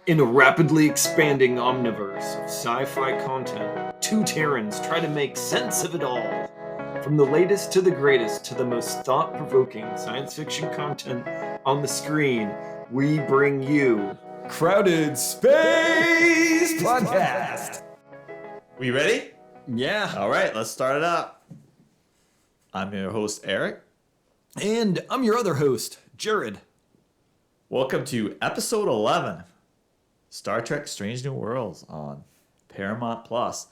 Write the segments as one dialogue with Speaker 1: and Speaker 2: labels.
Speaker 1: In a rapidly expanding omniverse of sci-fi content, two Terrans try to make sense of it all. From the latest to the greatest to the most thought-provoking science fiction content on the screen, we bring you Crowded Space Podcast.
Speaker 2: We ready?
Speaker 1: Yeah.
Speaker 2: All right, let's start it up. I'm your host, Eric.
Speaker 1: And I'm your other host, Jarod.
Speaker 2: Welcome to episode 11, Star Trek Strange New Worlds on Paramount Plus.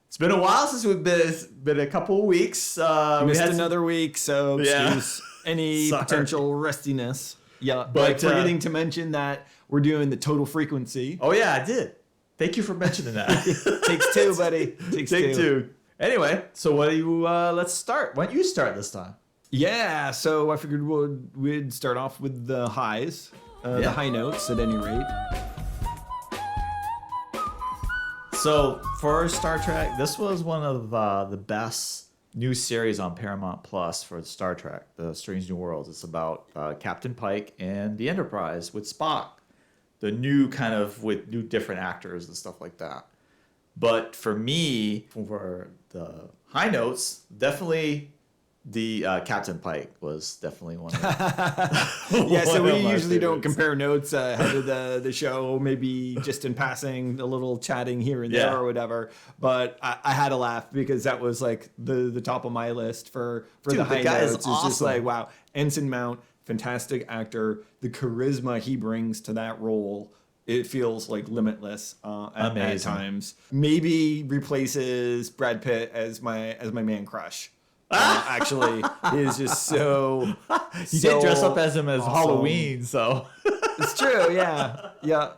Speaker 2: It's been a while since we've been a couple of weeks.
Speaker 1: Missed another week, so excuse any potential rustiness. Yeah, but forgetting to mention that we're doing the total frequency.
Speaker 2: Oh yeah, I did. Thank you for mentioning that.
Speaker 1: Takes two, buddy. Takes two.
Speaker 2: Anyway, so what do you? Let's start. Why don't you start this time?
Speaker 1: Yeah, so I figured we'd start off with the highs, the high notes at any rate.
Speaker 2: So for Star Trek, this was one of the best new series on Paramount Plus for Star Trek, The Strange New Worlds. It's about Captain Pike and the Enterprise with Spock, the new kind of with new different actors and stuff like that. But for me, for the high notes, definitely the Captain Pike was definitely one of them.
Speaker 1: Yeah, so we usually don't compare notes ahead of the show, maybe just in passing, a little chatting here and there or whatever. But I had to laugh because that was like the top of my list for the high notes. It's
Speaker 2: awesome.
Speaker 1: just like, wow, Ensign Mount, fantastic actor. The charisma he brings to that role, it feels like limitless at times. Maybe replaces Brad Pitt as my man crush. Actually, he is just so.
Speaker 2: You did dress up as him as awesome. Halloween, so
Speaker 1: it's true. Yeah.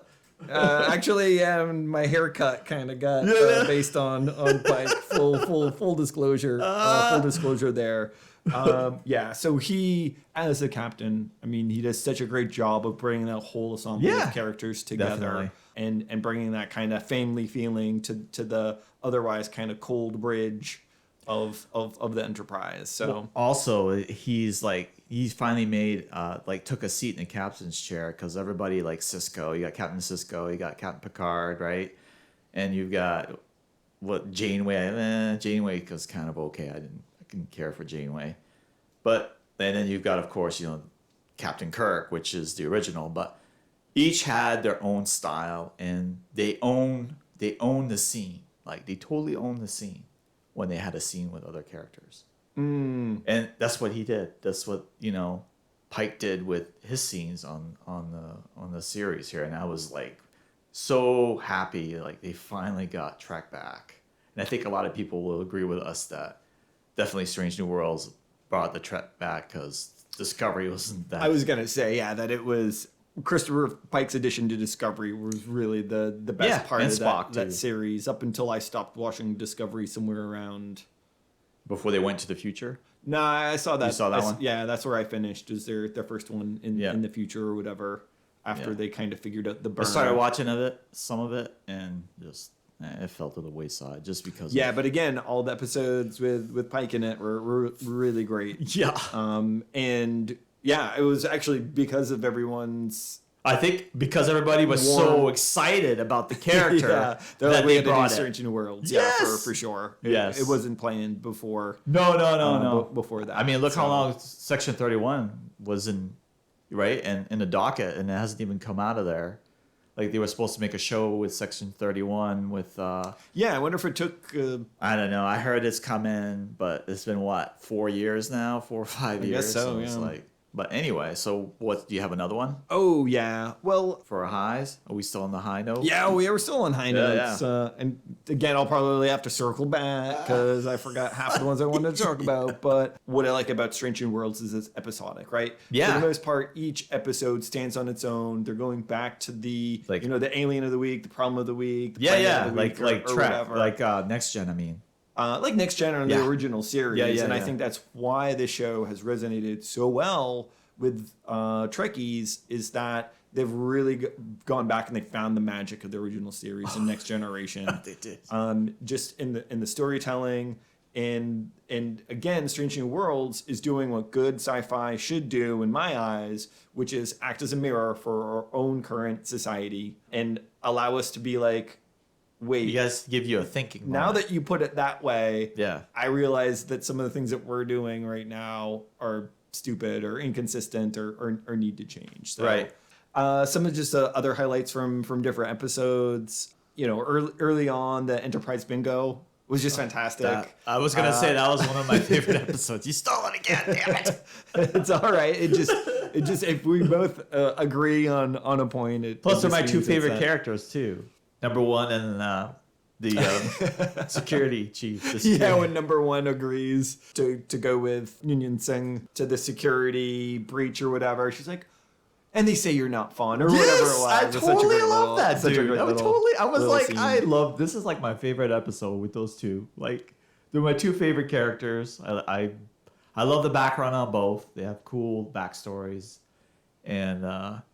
Speaker 1: Actually, my haircut kind of got based on Pike. Full disclosure. Full disclosure there. So he, as a captain, I mean, he does such a great job of bringing that whole ensemble of characters together and bringing that kind of family feeling to the otherwise kind of cold bridge of the Enterprise. So
Speaker 2: also he's finally made took a seat in the captain's chair because everybody like Sisko. You got Captain Sisko, you got Captain Picard, right? And you've got Janeway. Janeway was kind of okay. I didn't care for Janeway, and then you've got, of course, Captain Kirk, which is the original. But each had their own style, and they own the scene. Like they totally own the scene when they had a scene with other characters. And that's what he did. That's what Pike did with his scenes on the series here. And I was like so happy like they finally got Trek back. And I think a lot of people will agree with us that definitely Strange New Worlds brought the Trek back because Discovery wasn't that.
Speaker 1: I was gonna say that it was Christopher Pike's addition to Discovery was really the best part of that series up until I stopped watching Discovery somewhere around
Speaker 2: before they went to the future.
Speaker 1: No, I saw that.
Speaker 2: You saw that one?
Speaker 1: Yeah, that's where I finished. Is their first one in the future or whatever? After they kind of figured out the burn.
Speaker 2: I started watching some of it, and just it fell to the wayside just because.
Speaker 1: Yeah, but again, all the episodes with Pike in it were really great.
Speaker 2: Yeah.
Speaker 1: And. Yeah, it was actually because of everyone's.
Speaker 2: I think because everybody was so excited about the character.
Speaker 1: They're like, we had to do Strange New Worlds.
Speaker 2: Yes!
Speaker 1: Yeah, for sure. It wasn't planned before.
Speaker 2: No.
Speaker 1: Before that.
Speaker 2: I mean, look how long Section 31 was in the docket, and it hasn't even come out of there. Like they were supposed to make a show with Section 31 with. I
Speaker 1: wonder if it took.
Speaker 2: I don't know. I heard it's coming, but it's been 4 years now, 4 or 5 years.
Speaker 1: I guess so.
Speaker 2: It's but anyway, so what? Do you have another one?
Speaker 1: Oh yeah. Well,
Speaker 2: for our highs, are we still on the high note?
Speaker 1: Yeah, we are still on high notes. Yeah. And again, I'll probably have to circle back because I forgot half of the ones I wanted to talk about. But what I like about Strange New Worlds is it's episodic, right?
Speaker 2: Yeah.
Speaker 1: For the most part, each episode stands on its own. They're going back to the the alien of the week, the problem of the week. The of the week,
Speaker 2: like Trek,
Speaker 1: whatever.
Speaker 2: Next Gen. I mean.
Speaker 1: Like Next Gen on the original series. I think that's why this show has resonated so well with Trekkies is that they've really gone back and they found the magic of the original series in Next Generation.
Speaker 2: They did.
Speaker 1: Just in the storytelling, And again, Strange New Worlds is doing what good sci-fi should do in my eyes, which is act as a mirror for our own current society and allow us to be like, wait,
Speaker 2: You guys give you a thinking
Speaker 1: now
Speaker 2: moment.
Speaker 1: that you put it that way,
Speaker 2: Yeah.
Speaker 1: I realize that some of the things that we're doing right now are stupid or inconsistent or need to change. So,
Speaker 2: Right.
Speaker 1: Some of just other highlights from different episodes. Early on, the Enterprise Bingo was just fantastic.
Speaker 2: I was gonna say that was one of my favorite episodes. You stole it again, damn it!
Speaker 1: It's all right. It just if we both agree on a point.
Speaker 2: Plus, they're my
Speaker 1: just
Speaker 2: two
Speaker 1: means
Speaker 2: favorite
Speaker 1: it's
Speaker 2: characters too. Number one and the security chief. The security.
Speaker 1: Yeah, when number one agrees to go with Union Singh to the security breach or whatever, she's like, and they say you're not fun or whatever it was.
Speaker 2: I
Speaker 1: It's such a
Speaker 2: totally
Speaker 1: great
Speaker 2: love that,
Speaker 1: such a
Speaker 2: dude.
Speaker 1: great
Speaker 2: I was
Speaker 1: little-
Speaker 2: totally. I was
Speaker 1: little
Speaker 2: like,
Speaker 1: scene.
Speaker 2: I love. This is like my favorite episode with those two. Like, they're my two favorite characters. I love the background on both. They have cool backstories, and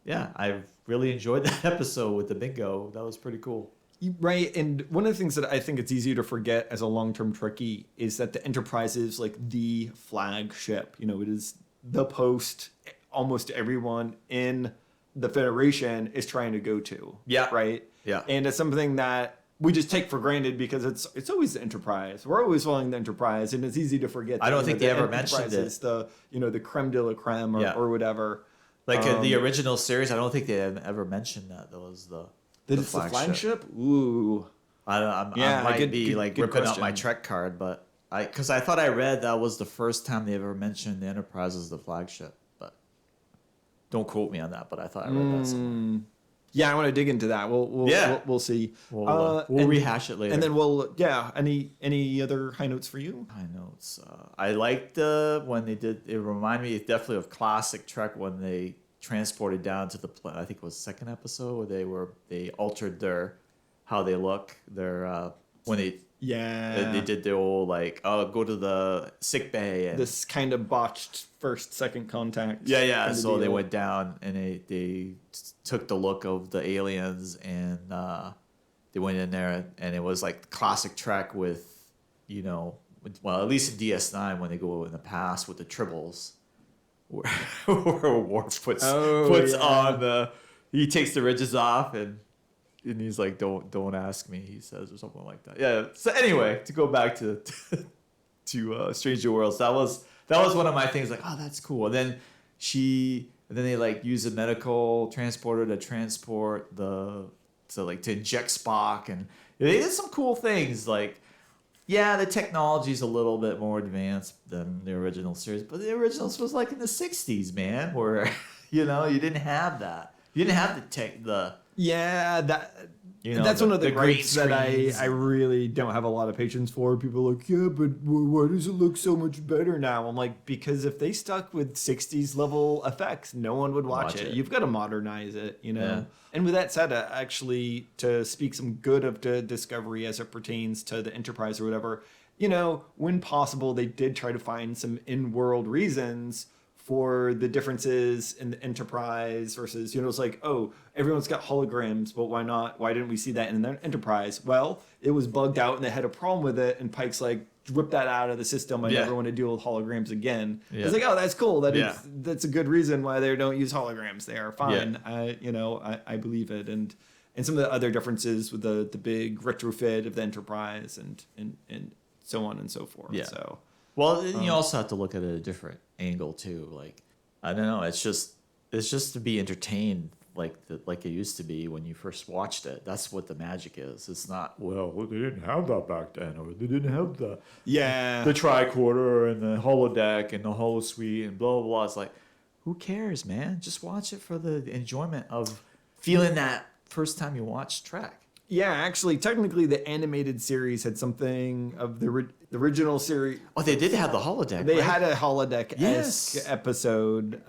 Speaker 2: yeah, I really enjoyed that episode with the bingo. That was pretty cool.
Speaker 1: Right, and one of the things that I think it's easy to forget as a long-term Trekkie is that the Enterprise is like the flagship. It is the post almost everyone in the Federation is trying to go to.
Speaker 2: Yeah.
Speaker 1: Right?
Speaker 2: Yeah.
Speaker 1: And it's something that we just take for granted because it's always the Enterprise. We're always following the Enterprise, and it's easy to forget.
Speaker 2: I don't
Speaker 1: that,
Speaker 2: think
Speaker 1: the
Speaker 2: they ever
Speaker 1: Enterprise
Speaker 2: mentioned it.
Speaker 1: is the the creme de la creme
Speaker 2: Yeah.
Speaker 1: or whatever.
Speaker 2: Like in the original series, I don't think they ever mentioned that. That was the
Speaker 1: It's the flagship. Ooh.
Speaker 2: I
Speaker 1: Yeah,
Speaker 2: might
Speaker 1: good-
Speaker 2: be
Speaker 1: good-
Speaker 2: like
Speaker 1: good
Speaker 2: ripping up
Speaker 1: question.
Speaker 2: my Trek card, but because I thought I read that was the first time they ever mentioned the Enterprise as the flagship, but don't quote me on that. But I thought I read that somewhere.
Speaker 1: Yeah, I want to dig into that. We'll see.
Speaker 2: We'll
Speaker 1: and-
Speaker 2: rehash it later.
Speaker 1: And then any other high notes for you?
Speaker 2: high notes. I liked when they did. It reminded me definitely of classic Trek when they transported down to the I think it was second episode where they altered how they look. When they did the old like go to the sick bay and
Speaker 1: This kind of botched second contact.
Speaker 2: yeah.
Speaker 1: kind of
Speaker 2: So they
Speaker 1: deal.
Speaker 2: went down and they took the look of the aliens and they went in there and it was like classic Trek with well at least in DS9 when they go in the past with the tribbles where Worf puts on he takes the ridges off and he's like don't ask me, he says, or something like that. Yeah. So anyway, to go back to Strange New Worlds, that was one of my things, like, oh, that's cool. And then they like use a medical transporter to transport to inject Spock, and they did some cool things. Like, yeah, the technology is a little bit more advanced than the original series, but the originals was like in the 60s, man, where you didn't have that. You didn't have
Speaker 1: that's one of the
Speaker 2: green
Speaker 1: gripes that I really don't have a lot of patience for. People are like, yeah, but why does it look so much better now? I'm like, because if they stuck with 60s level effects, no one would watch it. You've got to modernize it,
Speaker 2: Yeah.
Speaker 1: And with that said, actually, to speak some good of the Discovery as it pertains to the Enterprise or whatever, when possible, they did try to find some in-world reasons for the differences in the Enterprise versus, it's like, oh, everyone's got holograms, but why not? Why didn't we see that in the Enterprise? Well, it was bugged out and they had a problem with it, and Pike's like, rip that out of the system. I never want to deal with holograms again.
Speaker 2: Yeah.
Speaker 1: It's like, oh, that's cool. That's a good reason why they don't use holograms there. Fine.
Speaker 2: Yeah.
Speaker 1: I believe it. And some of the other differences with the big retrofit of the Enterprise and so on and so forth.
Speaker 2: Yeah.
Speaker 1: So.
Speaker 2: Well, then you also have to look at it a different angle too. Like, I don't know, it's just to be entertained like it used to be when you first watched it. That's what the magic is. It's not, well, they didn't have that back then, or they didn't have the tricorder and the holodeck and the holosuite and blah blah blah. It's like, who cares, man? Just watch it for the enjoyment of feeling that first time you watch Trek.
Speaker 1: Yeah, actually, technically, the animated series had something of the original series.
Speaker 2: Oh, they did have the holodeck.
Speaker 1: They
Speaker 2: right?
Speaker 1: had a holodeck-esque
Speaker 2: Yes.
Speaker 1: episode.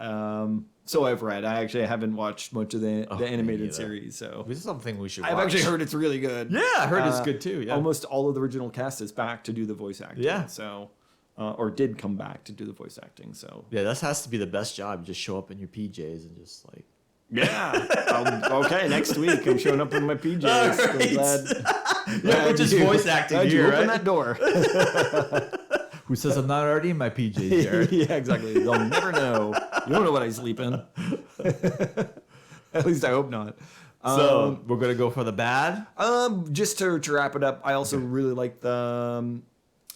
Speaker 1: So I've read. I actually haven't watched much of the
Speaker 2: me
Speaker 1: animated
Speaker 2: neither.
Speaker 1: series. So
Speaker 2: This is something we should watch.
Speaker 1: I've actually heard it's really good.
Speaker 2: Yeah, I heard it's good too. Yeah.
Speaker 1: Almost all of the original cast is back to do the voice acting.
Speaker 2: Yeah.
Speaker 1: So, or did come back to do the voice acting. So.
Speaker 2: Yeah, that has to be the best job. You just show up in your PJs and just like.
Speaker 1: Yeah. Okay. Next week, I'm showing up in my PJs.
Speaker 2: All right.
Speaker 1: I'm glad.
Speaker 2: Yeah, we're just voice acting
Speaker 1: How'd you
Speaker 2: here,
Speaker 1: open
Speaker 2: right?
Speaker 1: that door?
Speaker 2: Who says I'm not already in my PJs, Jared?
Speaker 1: Yeah, exactly. They'll never know. You don't know what I sleep in. At least I hope not.
Speaker 2: So we're gonna go for the bad.
Speaker 1: Just to wrap it up, I also really like the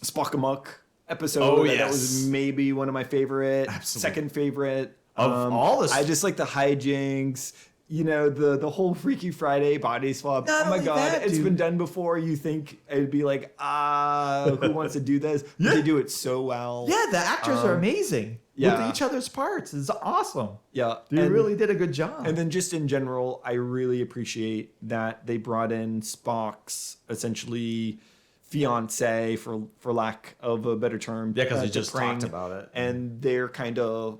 Speaker 1: Spock Amok episode.
Speaker 2: Oh,
Speaker 1: That
Speaker 2: yes.
Speaker 1: was maybe one of my favorite,
Speaker 2: Absolutely.
Speaker 1: second favorite.
Speaker 2: Of all the-
Speaker 1: I just like the hijinks. You know, the whole Freaky Friday body swap.
Speaker 2: Not
Speaker 1: Oh my
Speaker 2: only
Speaker 1: God,
Speaker 2: that,
Speaker 1: it's
Speaker 2: dude.
Speaker 1: been done before. You think it'd be like, who wants to do this? But
Speaker 2: Yeah.
Speaker 1: they do it so well.
Speaker 2: Yeah, the actors are amazing
Speaker 1: yeah.
Speaker 2: with each other's parts. It's awesome.
Speaker 1: Yeah.
Speaker 2: They really did a good job.
Speaker 1: And then just in general, I really appreciate that they brought in Spock's essentially fiance, for lack of a better term.
Speaker 2: Yeah, 'cause they
Speaker 1: to
Speaker 2: just
Speaker 1: Pring,
Speaker 2: talked about it.
Speaker 1: And their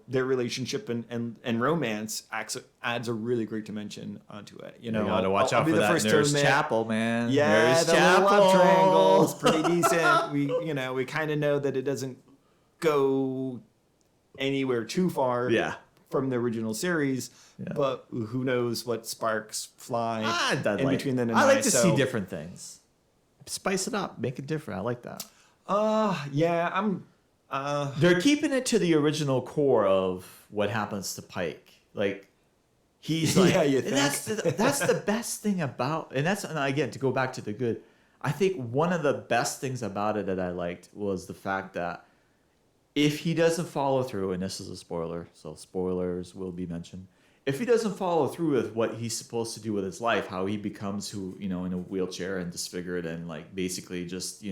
Speaker 1: relationship and romance adds a really great dimension onto it. You know,
Speaker 2: You gotta watch
Speaker 1: I'll
Speaker 2: out
Speaker 1: be
Speaker 2: for
Speaker 1: the
Speaker 2: that
Speaker 1: first to
Speaker 2: Nurse
Speaker 1: admit,
Speaker 2: Chapel, man.
Speaker 1: Yeah,
Speaker 2: Nurse
Speaker 1: the little love
Speaker 2: Chapel.
Speaker 1: triangle's pretty decent. We kind of know that it doesn't go anywhere too far.
Speaker 2: Yeah.
Speaker 1: From the original series,
Speaker 2: Yeah.
Speaker 1: but who knows what sparks fly in between then and
Speaker 2: I
Speaker 1: now.
Speaker 2: like to
Speaker 1: so,
Speaker 2: see different things. Spice it up, make it different. I like that.
Speaker 1: Yeah, I'm.
Speaker 2: They're keeping it to the original core of what happens to Pike. Like he's like,
Speaker 1: Yeah, you
Speaker 2: and
Speaker 1: think?
Speaker 2: that's the best thing about, and again to go back to the good. I think one of the best things about it that I liked was the fact that if he doesn't follow through, and this is a spoiler, so spoilers will be mentioned. If he doesn't follow through with what he's supposed to do with his life, how he becomes in a wheelchair and disfigured and like basically just,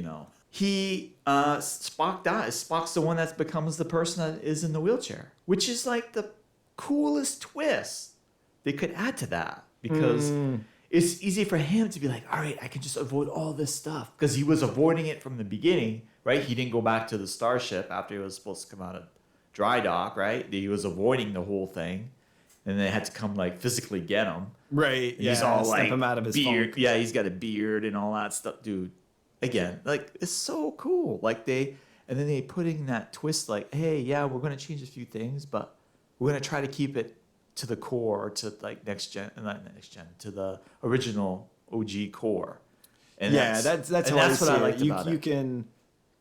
Speaker 2: Spock dies. Spock's the one that becomes the person that is in the wheelchair, which is like the coolest twist they could add to that because it's easy for him to be like, all right, I can just avoid all this stuff because he was avoiding it from the beginning, right? He didn't go back to the starship after he was supposed to come out of dry dock, right? He was avoiding the whole thing. And they had to come like physically get him.
Speaker 1: Right.
Speaker 2: And he's all
Speaker 1: snap
Speaker 2: like
Speaker 1: him out of his
Speaker 2: beard.
Speaker 1: funk.
Speaker 2: Yeah, he's got a beard and all that stuff, dude. Again, like it's so cool. Like and then they put in that twist, like, hey, yeah, we're gonna change a few things, but we're gonna try to keep it to the core, to like to the original OG core. And
Speaker 1: Yeah, that's
Speaker 2: and
Speaker 1: how
Speaker 2: that's what I
Speaker 1: see it.
Speaker 2: liked about
Speaker 1: You
Speaker 2: it.
Speaker 1: can.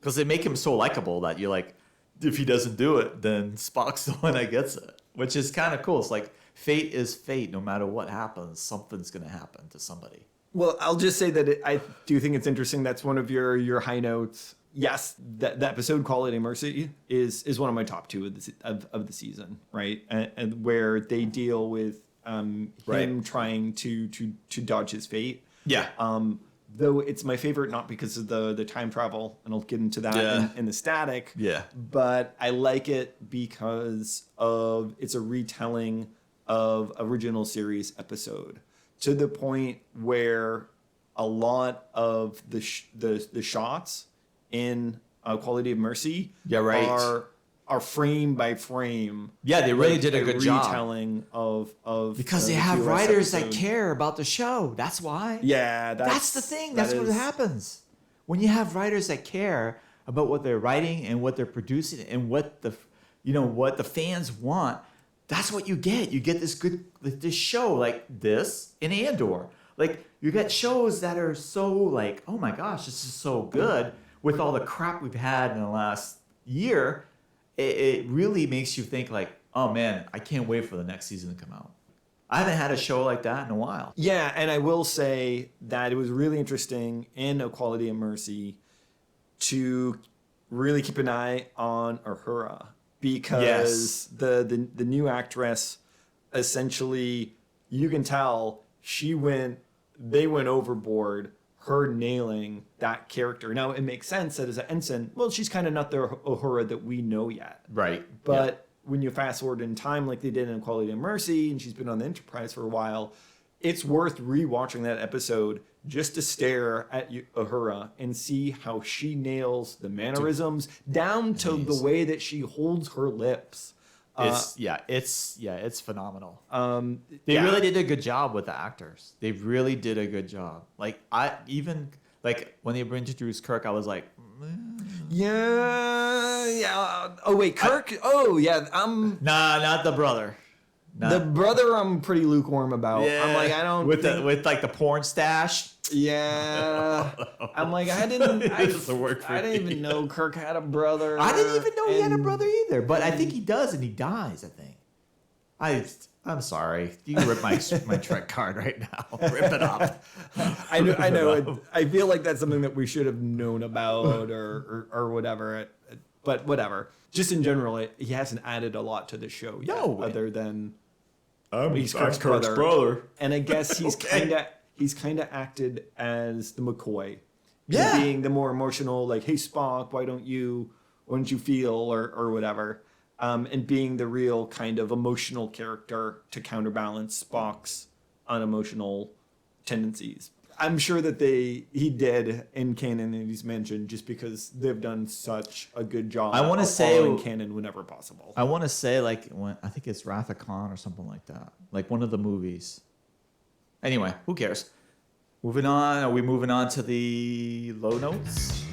Speaker 2: Because they make him so likable that you're like, if he doesn't do it, then Spock's the one that gets it, which is kind of cool. It's like fate is fate. No matter what happens, something's going to happen to somebody.
Speaker 1: Well, I'll just say that I do think it's interesting. That's one of your high notes. Yes, that the episode "Quality of Mercy" is one of my top two of the season, right? And where they deal with him trying to dodge his fate.
Speaker 2: Yeah.
Speaker 1: Though it's my favorite not because of the time travel, and I'll get into that in the static.
Speaker 2: Yeah.
Speaker 1: But I like it because of it's a retelling of original series episode to the point where a lot of the shots in Quality of Mercy are frame by frame.
Speaker 2: Yeah, they really did a good job.
Speaker 1: Retelling of
Speaker 2: Because they
Speaker 1: the
Speaker 2: have
Speaker 1: TOS
Speaker 2: writers that
Speaker 1: episode.
Speaker 2: care about the show. That's why.
Speaker 1: Yeah,
Speaker 2: That's the thing. That's what happens. When you have writers that care about what they're writing and what they're producing and what the fans want, that's what you get. You get this show like this in Andor. Like you get shows that are so like, oh my gosh, this is so good with all the crap we've had in the last year. It really makes you think like, oh man, I can't wait for the next season to come out. I haven't had a show like that in a while.
Speaker 1: Yeah, and I will say that it was really interesting in Equality and Mercy to really keep an eye on Uhura because the new actress essentially, you can tell they went overboard. Her nailing that character. Now it makes sense that as an ensign, well, she's kind of not the Uhura that we know yet.
Speaker 2: Right.
Speaker 1: But when you fast forward in time, like they did in Equality and Mercy, and she's been on the Enterprise for a while, it's worth rewatching that episode just to stare at Uhura and see how she nails the mannerisms down to the way that she holds her lips.
Speaker 2: It's phenomenal. They really did a good job with the actors. They really did a good job. Like when they introduced Kirk, I was like,
Speaker 1: yeah. Oh wait, Kirk. Nah,
Speaker 2: not the brother.
Speaker 1: The brother, I'm pretty lukewarm about.
Speaker 2: Yeah.
Speaker 1: I'm like, I don't
Speaker 2: with like the porn stash.
Speaker 1: Yeah, I'm like, I didn't even know Kirk had a brother.
Speaker 2: I didn't even know he had a brother either. But I think he does, and he dies. I think. I'm sorry. You can rip my Trek card right now. Rip it up.
Speaker 1: I know. I feel like that's something that we should have known about or whatever. But whatever. Just in general, he hasn't added a lot to the show yet, other than he's Kirk's brother. And I guess he's kind of acted as the McCoy, being the more emotional, like, hey Spock, why don't you feel or whatever. And being the real kind of emotional character to counterbalance Spock's unemotional tendencies. I'm sure that he did in canon, and he's mentioned just because they've done such a good job.
Speaker 2: I want to say
Speaker 1: in canon whenever possible.
Speaker 2: I want to say I think it's Wrath of Khan or something like that, like one of the movies. Anyway, who cares? Moving on. Are we moving on to the low notes?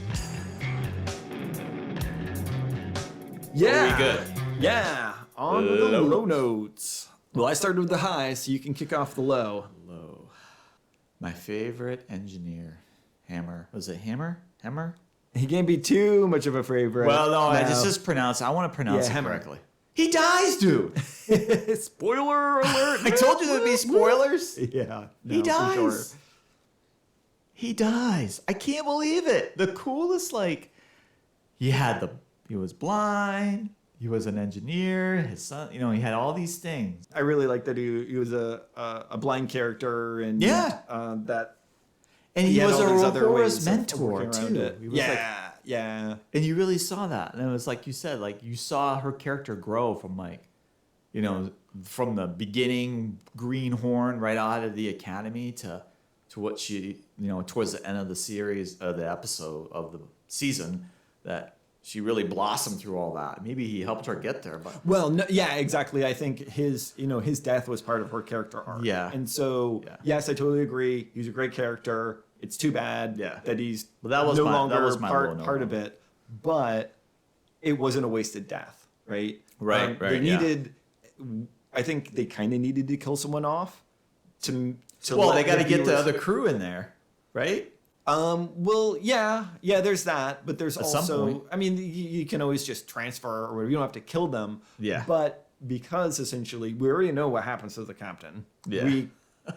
Speaker 1: Yeah.
Speaker 2: Are we good?
Speaker 1: Yeah, on to the low notes. Well, I started with the high, so you can kick off the low.
Speaker 2: Low. My favorite engineer, Hammer. Was it Hammer? Hammer?
Speaker 1: He can't be too much of a favorite.
Speaker 2: Well, no, I just pronounce. I want to pronounce it
Speaker 1: Hammer.
Speaker 2: correctly. He dies, dude.
Speaker 1: Spoiler alert!
Speaker 2: I told you there'd be spoilers.
Speaker 1: Yeah,
Speaker 2: He dies.
Speaker 1: Sure.
Speaker 2: He dies. I can't believe it. The coolest, like, he was blind. He was an engineer. His son, he had all these things.
Speaker 1: I really like that he was a blind character and that.
Speaker 2: And he was a Uhura's
Speaker 1: mentor
Speaker 2: too. He was
Speaker 1: yeah.
Speaker 2: And you really saw that. And it was like you said, like you saw her character grow from from the beginning greenhorn right out of the academy to what she, towards the end of the series, the episode of the season, that she really blossomed through all that. Maybe he helped her get there, but
Speaker 1: exactly. I think his death was part of her character arc.
Speaker 2: Yeah.
Speaker 1: And so yes, I totally agree. He's a great character. It's too bad that he's no longer part of it. But it wasn't a wasted death, right?
Speaker 2: Right.
Speaker 1: They needed. I think they kind of needed to kill someone off to.
Speaker 2: Well, they got to get the other crew in there, right?
Speaker 1: Well, yeah, there's that, but there's
Speaker 2: At some
Speaker 1: also,
Speaker 2: point.
Speaker 1: I mean, you can always just transfer or whatever. You don't have to kill them.
Speaker 2: Yeah.
Speaker 1: But because essentially we already know what happens to the captain.
Speaker 2: Yeah.
Speaker 1: We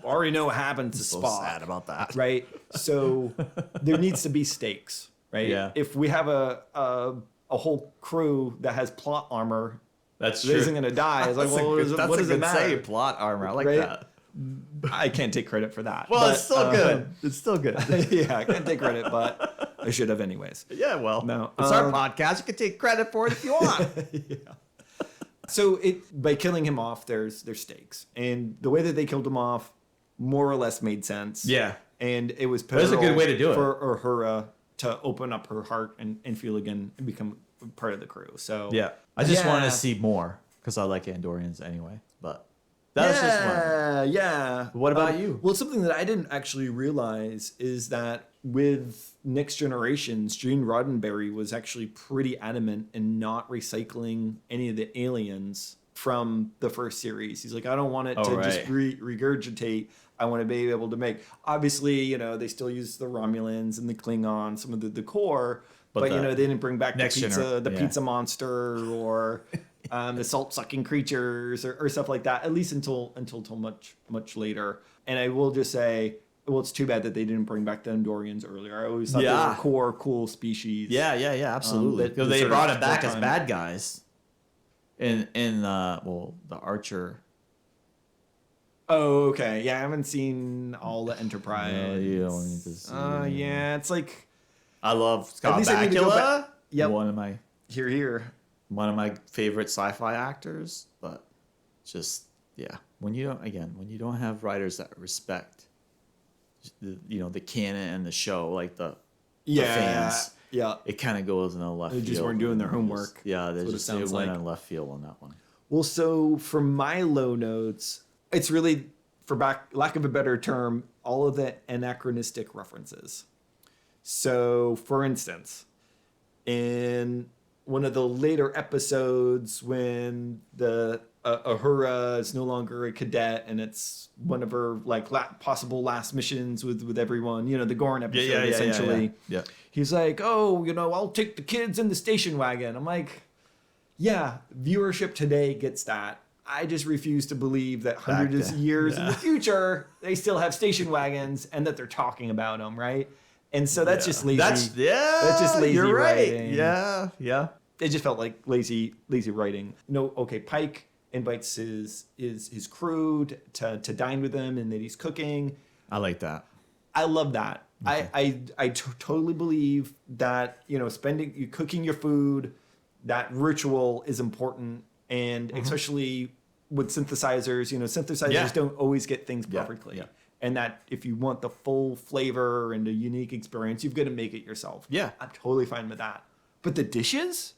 Speaker 1: already know what happens to
Speaker 2: So
Speaker 1: Spock.
Speaker 2: sad about that.
Speaker 1: Right. So there needs to be stakes, right?
Speaker 2: Yeah.
Speaker 1: If we have a whole crew that has plot armor,
Speaker 2: That's
Speaker 1: that
Speaker 2: true.
Speaker 1: isn't going to die. It's like, well, what does it matter?
Speaker 2: Plot armor. I like
Speaker 1: Right?
Speaker 2: that.
Speaker 1: I can't take credit for that.
Speaker 2: Well,
Speaker 1: but,
Speaker 2: it's still good. It's still good.
Speaker 1: Yeah, I can't take credit, but I should have anyways.
Speaker 2: Yeah, well,
Speaker 1: No,
Speaker 2: it's our podcast. You can take credit for it if you want.
Speaker 1: So by killing him off, there's stakes, and the way that they killed him off, more or less made sense.
Speaker 2: Yeah.
Speaker 1: And it was
Speaker 2: That's a good way to do it.
Speaker 1: for Uhura to open up her heart and feel again and become part of the crew. So
Speaker 2: Yeah. I just want to see more because I like Andorians anyway. But that was just one.
Speaker 1: Yeah.
Speaker 2: What about you?
Speaker 1: Well, something that I didn't actually realize is that with Next Generations, Gene Roddenberry was actually pretty adamant in not recycling any of the aliens from the first series. He's like, I don't want it to just regurgitate. I want to be able to make. Obviously, they still use the Romulans and the Klingons, some of the core, but they didn't bring back the pizza monster or the salt-sucking creatures or stuff like that. At least until much later. And I will just say, well, it's too bad that they didn't bring back the Andorians earlier. I always thought they were a core, cool species.
Speaker 2: Yeah, absolutely. Because they brought it back as bad guys. In the Archer.
Speaker 1: Oh, okay. Yeah, I haven't seen all the Enterprise.
Speaker 2: No, you don't need to see
Speaker 1: yeah, it's like
Speaker 2: I love Scott
Speaker 1: At least I need to go
Speaker 2: Bakula.
Speaker 1: back. Yep.
Speaker 2: One of my favorite sci-fi actors, but just when you don't have writers that respect the canon and the show, like the fans.
Speaker 1: Yeah.
Speaker 2: It kind of goes in a left field.
Speaker 1: They just weren't doing their homework.
Speaker 2: They
Speaker 1: sounds
Speaker 2: went
Speaker 1: like.
Speaker 2: on left field on that one.
Speaker 1: Well, so for my low notes, it's really, for lack of a better term, all of the anachronistic references. So, for instance, in one of the later episodes when the Uhura is no longer a cadet, and it's one of her like possible last missions with everyone. You know, the Gorn episode essentially.
Speaker 2: Yeah.
Speaker 1: He's like, oh, you know, I'll take the kids in the station wagon. I'm like, yeah, viewership today gets that. I just refuse to believe that hundreds of years in the future they still have station wagons and that they're talking about them, right? And so that's just lazy. That's just lazy
Speaker 2: you're right.
Speaker 1: writing.
Speaker 2: Yeah.
Speaker 1: It just felt like lazy writing. No, okay, Pike invites his crew to dine with him, and that he's cooking.
Speaker 2: I like that.
Speaker 1: I love that.
Speaker 2: Okay.
Speaker 1: I totally believe that, you know, cooking your food, that ritual is important, and especially with synthesizers, you know, synthesizers don't always get things perfectly.
Speaker 2: Yeah.
Speaker 1: And that if you want the full flavor and a unique experience, you've got to make it yourself.
Speaker 2: Yeah.
Speaker 1: I'm totally fine with that. But the dishes?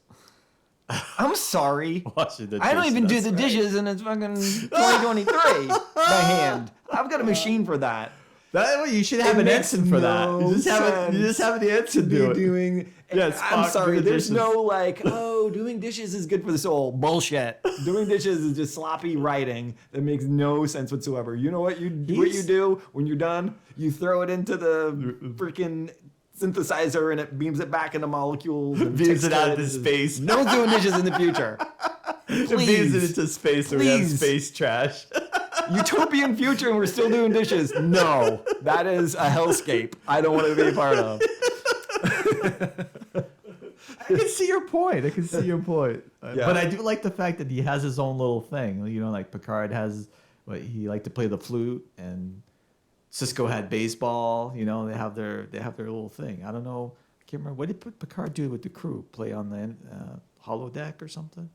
Speaker 1: I'm sorry. I don't even do the dishes, and it's fucking 2023 by hand. I've got a machine for that.
Speaker 2: You should have an ensign for that. You just have the ensign do it.
Speaker 1: I'm sorry. There's no like, oh, doing dishes is good for the soul. Bullshit. Doing dishes is just sloppy writing that makes no sense whatsoever. You know what you do when you're done? You throw it into the freaking synthesizer, and it beams it back into molecules. And
Speaker 2: beams it out into space.
Speaker 1: No doing dishes in the future. Please.
Speaker 2: It beams it into space, so we have space trash.
Speaker 1: Utopian future, and we're still doing dishes. No, that is a hellscape I don't want to be a part of.
Speaker 2: I can see your point. But I do like the fact that he has his own little thing. You know, like Picard has, he liked to play the flute, and Cisco had baseball. You know, they have their little thing. I don't know. I can't remember. What did Picard do with the crew? Play on the holodeck or something?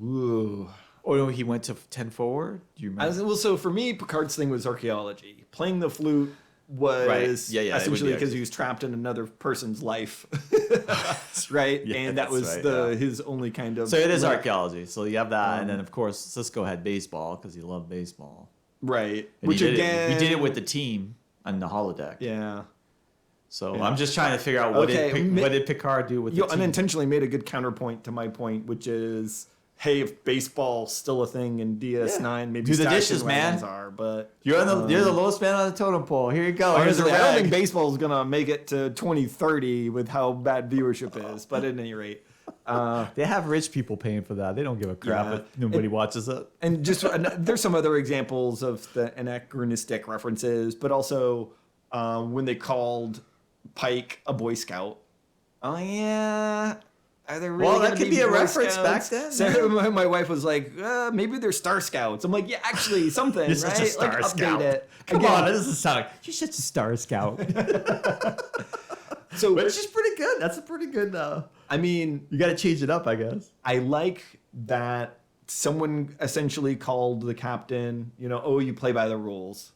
Speaker 1: Ooh.
Speaker 2: Oh no, he went to 10 forward. Do you remember?
Speaker 1: So for me, Picard's thing was archaeology. Playing the flute was essentially because he was trapped in another person's life, right?
Speaker 2: Yeah,
Speaker 1: and that was his only kind of.
Speaker 2: So it is archaeology. So you have that, and then of course Cisco had baseball because he loved baseball.
Speaker 1: Right.
Speaker 2: And he did it with the team on the holodeck.
Speaker 1: Yeah.
Speaker 2: So I'm just trying to figure out what did Picard do with the team?
Speaker 1: Unintentionally made a good counterpoint to my point, which is, hey, if baseball's still a thing in DS9, maybe
Speaker 2: do the dishes, man.
Speaker 1: But
Speaker 2: you're the lowest man on the totem pole. Here you go. Here's
Speaker 1: I don't think baseball's gonna make it to 2030 with how bad viewership is. But at any rate,
Speaker 2: they have rich people paying for that. They don't give a crap if nobody watches it.
Speaker 1: And just there's some other examples of the anachronistic references, but also when they called Pike a Boy Scout. Oh yeah. Are there really
Speaker 2: that could be a reference
Speaker 1: Scouts?
Speaker 2: back then.
Speaker 1: Sarah, my wife was like, maybe they're Star Scouts. I'm like, yeah, actually, something,
Speaker 2: You're
Speaker 1: right?
Speaker 2: such a Star Scout.
Speaker 1: Update it.
Speaker 2: Come on, that doesn't sound like you're such a Star Scout.
Speaker 1: So,
Speaker 2: which is pretty good. That's a pretty good.
Speaker 1: I mean,
Speaker 2: you got to change it up, I guess.
Speaker 1: I like that someone essentially called the captain, you know, oh, you play by the rules,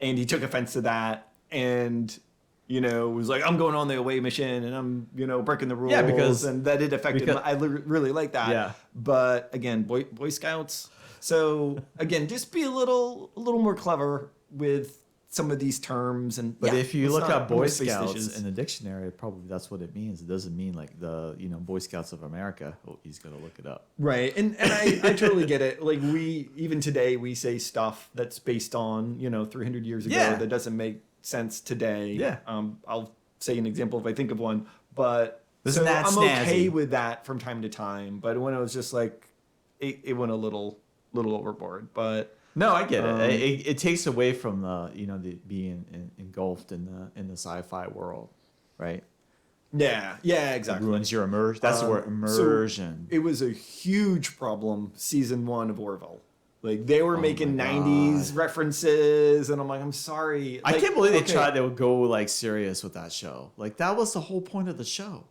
Speaker 1: and he took offense to that, and you know, was like, I'm going on the away mission and I'm, you know, breaking the rules. Yeah, and that it affected I really like that.
Speaker 2: Yeah.
Speaker 1: But again, Boy Scouts. So again, just be a little more clever with some of these terms. But
Speaker 2: if you look up Boy Scouts in the dictionary, probably that's what it means. It doesn't mean like the, you know, Boy Scouts of America. Oh, he's gonna look it up.
Speaker 1: Right. And I totally get it. Like even today we say stuff that's based on, you know, 300 years ago that doesn't make sense today.
Speaker 2: Yeah.
Speaker 1: I'll say an example if I think of one, but
Speaker 2: I'm
Speaker 1: okay with that from time to time. But when it was just like, it went a little overboard. But
Speaker 2: no, I get it. It takes away from the, you know, the being engulfed in the sci-fi world, right?
Speaker 1: Yeah, exactly.
Speaker 2: It ruins your immersion. That's the word, immersion.
Speaker 1: So it was a huge problem. Season 1 of Orville. Like, they were making 90s references, and I'm like, I'm sorry.
Speaker 2: I can't believe they tried to go, like, serious with that show. Like, that was the whole point of the show.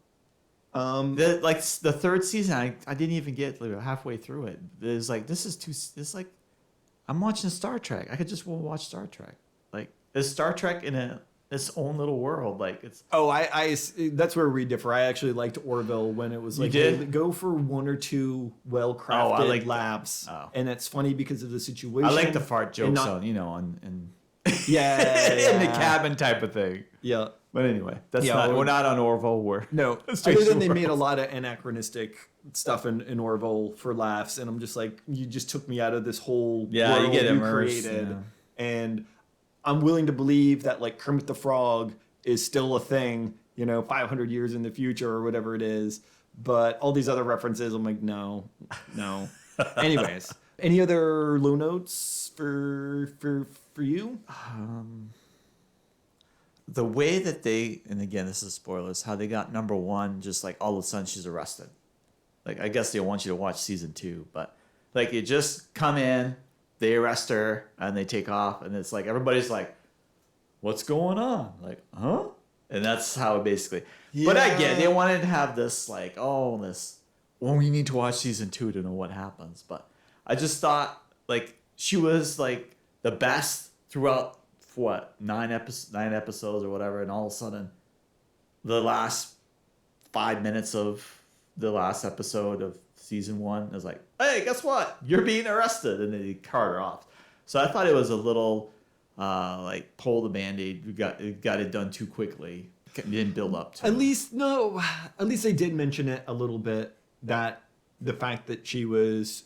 Speaker 2: The third season, I didn't even get like, halfway through it. It's like, it's like, I'm watching Star Trek. I could just watch Star Trek. Like, it's Star Trek in its own little world. Like, it's...
Speaker 1: Oh, I that's where we differ. I actually liked Orville when it was like, hey, go for one or two well-crafted labs.
Speaker 2: Oh.
Speaker 1: And it's funny because of the situation.
Speaker 2: I like the fart jokes on, you know, and
Speaker 1: yeah,
Speaker 2: in the cabin type of thing.
Speaker 1: Yeah.
Speaker 2: But anyway, that's
Speaker 1: Yeah,
Speaker 2: we're not on Orville. We're
Speaker 1: No,
Speaker 2: Strange
Speaker 1: other than they
Speaker 2: Worlds.
Speaker 1: made a lot of anachronistic stuff in Orville for laughs, and I'm just like, you just took me out of this whole
Speaker 2: Yeah, you
Speaker 1: world
Speaker 2: get
Speaker 1: you
Speaker 2: immersed,
Speaker 1: created,
Speaker 2: yeah.
Speaker 1: and I'm willing to believe that like Kermit the Frog is still a thing, 500 years in the future or whatever it is. But all these other references, I'm like, no. Anyways, any other low notes for you?
Speaker 2: The way that they, and again, this is spoilers, how they got number one, just like all of a sudden she's arrested. Like, I guess they want you to watch season 2, but like you just come in, they arrest her, and they take off, and it's like everybody's like, what's going on? Like, huh? And that's how it basically. Yeah. But I get they wanted to have this like, we need to watch season 2 to know what happens. But I just thought like she was like the best throughout what 9 episodes or whatever, and all of a sudden, the last 5 minutes of the last episode of season 1 is like, hey, guess what? You're being arrested, and then they cart her off. So I thought it was a little like pull the Band-Aid. We got it done too quickly. It didn't build up to
Speaker 1: At least they did mention it a little bit, that the fact that she was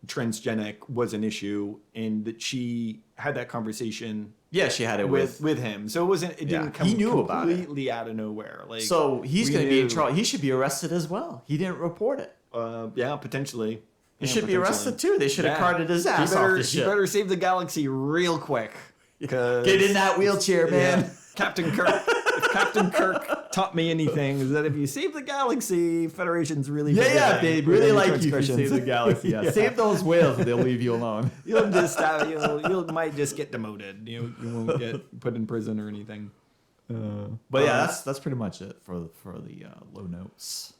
Speaker 1: transgenic was an issue, and that she had that conversation.
Speaker 2: Yeah, she had it
Speaker 1: with him. So it didn't come
Speaker 2: he knew about it.
Speaker 1: completely out of nowhere. Like,
Speaker 2: so he's going to be in trouble. He should be arrested as well. He didn't report it.
Speaker 1: Yeah, potentially.
Speaker 2: He should be arrested too. They should have carted his ass off the ship.
Speaker 1: He better save the galaxy real quick.
Speaker 2: Get in that wheelchair, man.
Speaker 1: Yeah. Captain Kirk. If Captain Kirk taught me anything, is that if you save the galaxy, Federation's really
Speaker 2: they really like you if you save the galaxy. Yeah. Save those whales, and they'll leave you alone.
Speaker 1: You'll just you might just get demoted. You won't get put in prison or anything.
Speaker 2: But yeah, that's pretty much it for the low notes.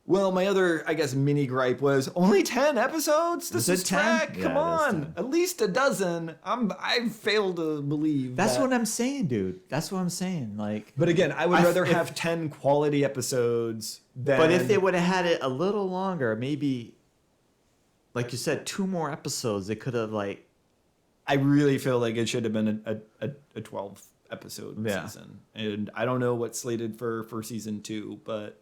Speaker 1: Well, my other, I guess, mini gripe was only 10 episodes. This is
Speaker 2: 10?
Speaker 1: Trek.
Speaker 2: Yeah,
Speaker 1: Come on, at least a dozen. I fail to believe.
Speaker 2: That's what I'm saying, dude. That's what I'm saying. Like,
Speaker 1: but again, I would rather have 10 quality episodes than.
Speaker 2: But if they would have had it a little longer, maybe, like you said, 2 more episodes, they could have like.
Speaker 1: I really feel like it should have been a 12 episode
Speaker 2: Yeah.
Speaker 1: season, and I don't know what's slated for season 2, but.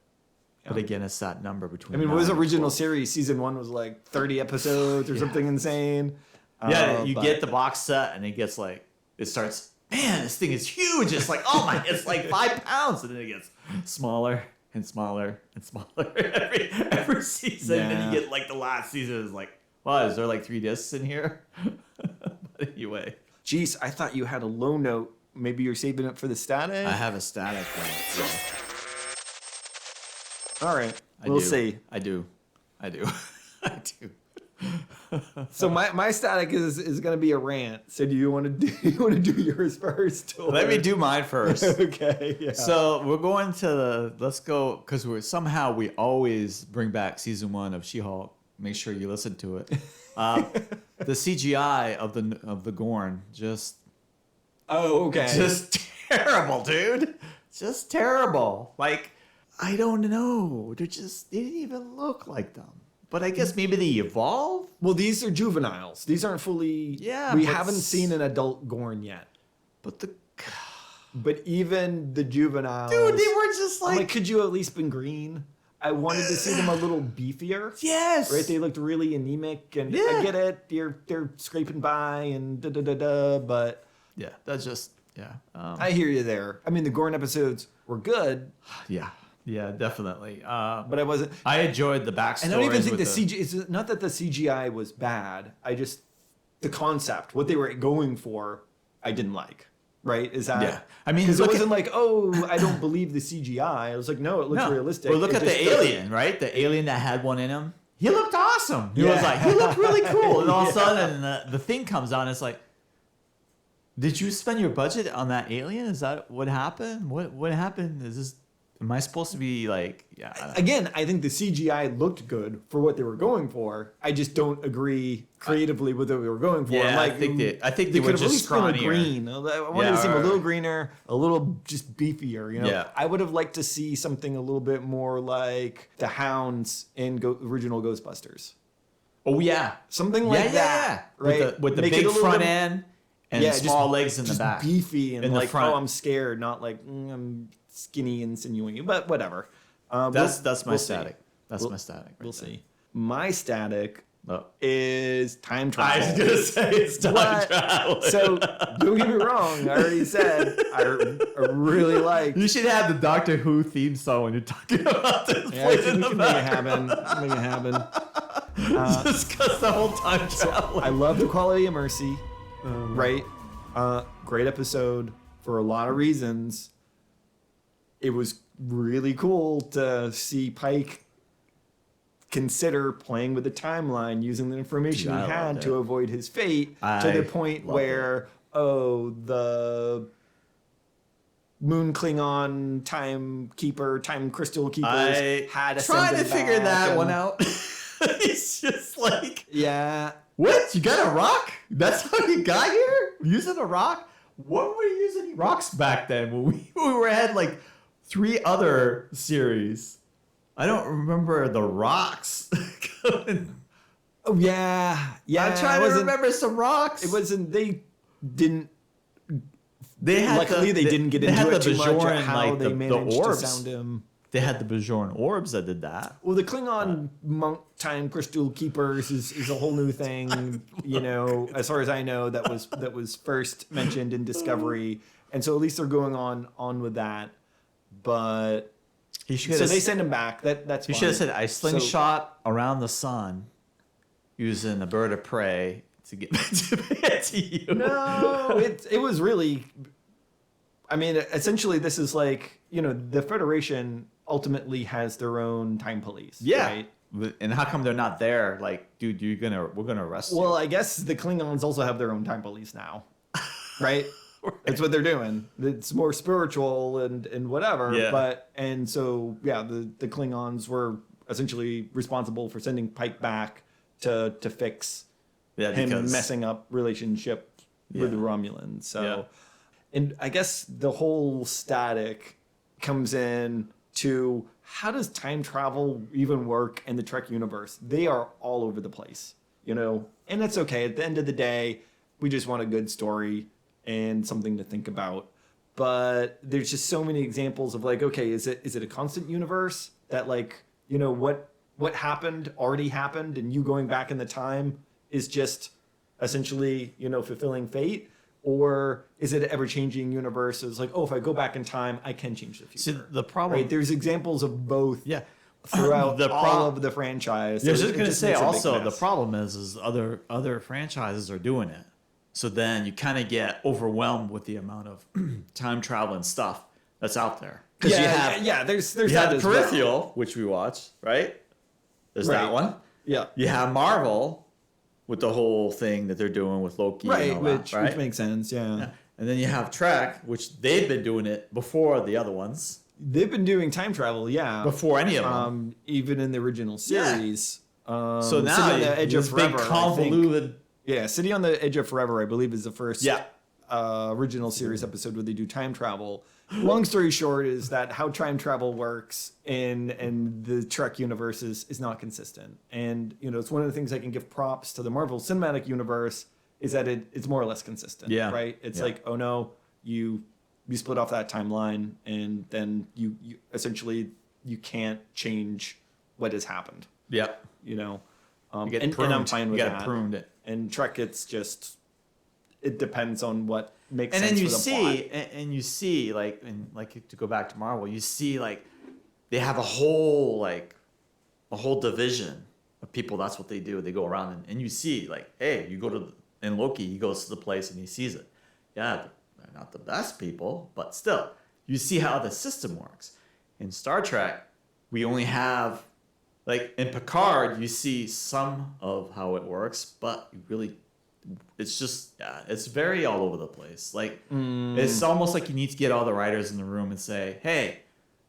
Speaker 2: But again, it's that number between.
Speaker 1: I mean, what was
Speaker 2: 9 and
Speaker 1: original
Speaker 2: 12.
Speaker 1: series? Season 1 was like 30 episodes or something insane.
Speaker 2: Yeah, you
Speaker 1: but-
Speaker 2: get the box set, and it gets like it starts. Man, this thing is huge. It's like, oh my, it's like 5 pounds, and then it gets smaller and smaller and smaller every season. And then you get like the last season is like, wow, is there like 3 discs in here? But anyway,
Speaker 1: Jeez, I thought you had a low note. Maybe you're saving it for the static.
Speaker 2: I have a static one. So.
Speaker 1: All right, we'll see.
Speaker 2: I do. I do.
Speaker 1: So my static is going to be a rant. So do you want to do yours first? Or?
Speaker 2: Let me do mine first.
Speaker 1: Okay. Yeah.
Speaker 2: So we're going to let's go, because we always bring back season 1 of She-Hulk. Make sure you listen to it. The CGI of the Gorn just terrible, dude. Just terrible. Like, I don't know. They didn't even look like them. But I guess maybe they evolve.
Speaker 1: Well, these are juveniles. These aren't fully.
Speaker 2: Yeah,
Speaker 1: We
Speaker 2: but
Speaker 1: haven't seen an adult Gorn yet.
Speaker 2: But
Speaker 1: even the juveniles.
Speaker 2: dude, they were just
Speaker 1: I'm like, could you at least been green? I wanted to see them a little beefier.
Speaker 2: yes.
Speaker 1: Right, they looked really anemic, and
Speaker 2: Yeah.
Speaker 1: I get it. They're scraping by and but
Speaker 2: Yeah, that's just yeah.
Speaker 1: I hear you there. I mean, the Gorn episodes were good,
Speaker 2: Yeah, definitely.
Speaker 1: but I wasn't.
Speaker 2: I enjoyed the backstory.
Speaker 1: And I don't even think the CGI. It's not that the CGI was bad. I just the concept, what they were going for, I didn't like. Right? Is that?
Speaker 2: Yeah. I mean,
Speaker 1: because it
Speaker 2: look
Speaker 1: wasn't like, oh, I don't believe the CGI. I was like, no, it looks realistic.
Speaker 2: Well, look
Speaker 1: It
Speaker 2: at the
Speaker 1: just doesn't-
Speaker 2: alien, right? The alien that had one in him. He looked awesome. He was like, he looked really cool. And all of a sudden, the thing comes on. It's like, did you spend your budget on that alien? Is that what happened? What happened? Is this? Am I supposed to be like? Yeah.
Speaker 1: Again, I think the CGI looked good for what they were going for. I just don't agree creatively with what they were going for.
Speaker 2: Yeah,
Speaker 1: like,
Speaker 2: I think they
Speaker 1: could
Speaker 2: were
Speaker 1: have at
Speaker 2: just
Speaker 1: least been a
Speaker 2: scrawnier.
Speaker 1: green. I wanted to see them a little greener, a little just beefier.
Speaker 2: Yeah.
Speaker 1: I would have liked to see something a little bit more like the Hounds in original Ghostbusters.
Speaker 2: Oh yeah.
Speaker 1: Something like that. Right?
Speaker 2: With the
Speaker 1: Make it
Speaker 2: big
Speaker 1: a little
Speaker 2: front
Speaker 1: bit-
Speaker 2: end and
Speaker 1: Yeah,
Speaker 2: small
Speaker 1: just-
Speaker 2: legs in the
Speaker 1: just
Speaker 2: back.
Speaker 1: beefy and
Speaker 2: In the
Speaker 1: like,
Speaker 2: front.
Speaker 1: oh, I'm scared, not like I'm skinny and sinewy, but whatever.
Speaker 2: That's my
Speaker 1: we'll see.
Speaker 2: static. That's my static. Right
Speaker 1: We'll
Speaker 2: there.
Speaker 1: see. My static
Speaker 2: Oh.
Speaker 1: is time
Speaker 2: I
Speaker 1: travel.
Speaker 2: was gonna say it's time
Speaker 1: What?
Speaker 2: travel.
Speaker 1: So don't get me wrong. I already said I really like.
Speaker 2: you should have the Doctor Who theme song when you're talking about this.
Speaker 1: Yeah,
Speaker 2: playing
Speaker 1: we
Speaker 2: in the
Speaker 1: can make it
Speaker 2: background.
Speaker 1: happen. Make it happen.
Speaker 2: Just because the whole time travel.
Speaker 1: I love the quality of Mercy. Right. Great episode for a lot of reasons. It was really cool to see Pike consider playing with the timeline, using the information
Speaker 2: Dude,
Speaker 1: he
Speaker 2: I
Speaker 1: had
Speaker 2: loved
Speaker 1: to
Speaker 2: it.
Speaker 1: avoid his fate, to
Speaker 2: I
Speaker 1: the point
Speaker 2: loved
Speaker 1: where, the Moon Klingon timekeeper, time crystal keepers
Speaker 2: I
Speaker 1: had
Speaker 2: trying to
Speaker 1: ascended
Speaker 2: figure
Speaker 1: back
Speaker 2: that
Speaker 1: and-
Speaker 2: one out. It's just like,
Speaker 1: Yeah.
Speaker 2: what? You got a rock? That's how you got here? Using a rock? What were you using rocks back then when we had like 3 other series? I don't remember the rocks.
Speaker 1: Oh yeah. Yeah.
Speaker 2: I'm trying
Speaker 1: it
Speaker 2: to
Speaker 1: wasn't-
Speaker 2: remember some rocks.
Speaker 1: It wasn't. They didn't.
Speaker 2: They had
Speaker 1: Luckily, they didn't get
Speaker 2: they
Speaker 1: into
Speaker 2: had
Speaker 1: it
Speaker 2: the
Speaker 1: too much.
Speaker 2: Bajoran,
Speaker 1: How
Speaker 2: like,
Speaker 1: they
Speaker 2: the
Speaker 1: managed to
Speaker 2: orbs.
Speaker 1: sound him.
Speaker 2: They had the Bajoran orbs that did that.
Speaker 1: Well, the Klingon monk time crystal keepers is a whole new thing. You know, as far as I know, that was first mentioned in Discovery, and so at least they're going on with that. But
Speaker 2: He should
Speaker 1: so
Speaker 2: have.
Speaker 1: they send him back. That's
Speaker 2: You
Speaker 1: fine.
Speaker 2: should have said, "I slingshot around the sun, using a bird of prey to get to you."
Speaker 1: No, it was really. I mean, essentially, this is like, the Federation ultimately has their own time police.
Speaker 2: Yeah.
Speaker 1: Right?
Speaker 2: And how come they're not there? Like, dude, we're gonna arrest
Speaker 1: Well,
Speaker 2: you.
Speaker 1: I guess the Klingons also have their own time police now, right? That's what they're doing. It's more spiritual and whatever.
Speaker 2: Yeah.
Speaker 1: And so the Klingons were essentially responsible for sending Pike back to fix
Speaker 2: Yeah,
Speaker 1: him
Speaker 2: because
Speaker 1: messing up relationship with the
Speaker 2: Yeah.
Speaker 1: Romulans. So,
Speaker 2: Yeah.
Speaker 1: and I guess the whole static comes in to how does time travel even work in the Trek universe? They are all over the place, and that's okay. At the end of the day, we just want a good story and something to think about. But there's just so many examples of like, okay, is it a constant universe that like, what happened already happened, and you going back in the time is just essentially, fulfilling fate? Or is it an ever-changing universe? It's like, oh, if I go back in time, I can change the future.
Speaker 2: See, the problem.
Speaker 1: Right? There's examples of both
Speaker 2: Yeah.
Speaker 1: throughout
Speaker 2: The
Speaker 1: all of the franchise.
Speaker 2: I was
Speaker 1: So
Speaker 2: just
Speaker 1: it
Speaker 2: gonna say
Speaker 1: makes a big
Speaker 2: also the
Speaker 1: mess.
Speaker 2: problem is other franchises are doing it, so then you kind of get overwhelmed with the amount of time travel and stuff that's out there. Because
Speaker 1: there's
Speaker 2: you
Speaker 1: that
Speaker 2: have
Speaker 1: as well.
Speaker 2: Peripheral, which we watched, right? There's
Speaker 1: Right.
Speaker 2: that one.
Speaker 1: Yeah.
Speaker 2: You have Marvel with the whole thing that they're doing with Loki,
Speaker 1: Right,
Speaker 2: and all that,
Speaker 1: which
Speaker 2: right?
Speaker 1: makes sense, yeah.
Speaker 2: Yeah. And then you have Trek, which they've been doing it before the other ones,
Speaker 1: They've been doing time travel, yeah.
Speaker 2: before any of them.
Speaker 1: Even in the original series.
Speaker 2: so
Speaker 1: City
Speaker 2: now
Speaker 1: on the Edge of
Speaker 2: this big
Speaker 1: Forever, I think.
Speaker 2: convoluted.
Speaker 1: Yeah, City on the Edge of Forever, I believe, is the first
Speaker 2: Yeah.
Speaker 1: original series episode where they do time travel. Long story short is that how time travel works in the Trek universe is not consistent. And, it's one of the things I can give props to the Marvel Cinematic Universe is that it's more or less consistent.
Speaker 2: Yeah.
Speaker 1: Right? It's
Speaker 2: Yeah.
Speaker 1: like, oh no, you split off that timeline, and then you essentially you can't change what has happened.
Speaker 2: Yep.
Speaker 1: You know?
Speaker 2: You get
Speaker 1: and
Speaker 2: pruned.
Speaker 1: I'm fine with
Speaker 2: you
Speaker 1: that.
Speaker 2: get pruned it.
Speaker 1: And Trek, it depends on what makes
Speaker 2: And
Speaker 1: sense
Speaker 2: then you
Speaker 1: for the
Speaker 2: see,
Speaker 1: plot.
Speaker 2: and you see, like to go back to Marvel, you see like they have a whole division of people. That's what they do. They go around and you see like, hey, you go to in Loki, he goes to the place and he sees it. Yeah, they're not the best people, but still, you see how the system works. In Star Trek, we only have like in Picard, you see some of how it works, but you really. It's just, it's very all over the place. Like, it's almost like you need to get all the writers in the room and say, hey,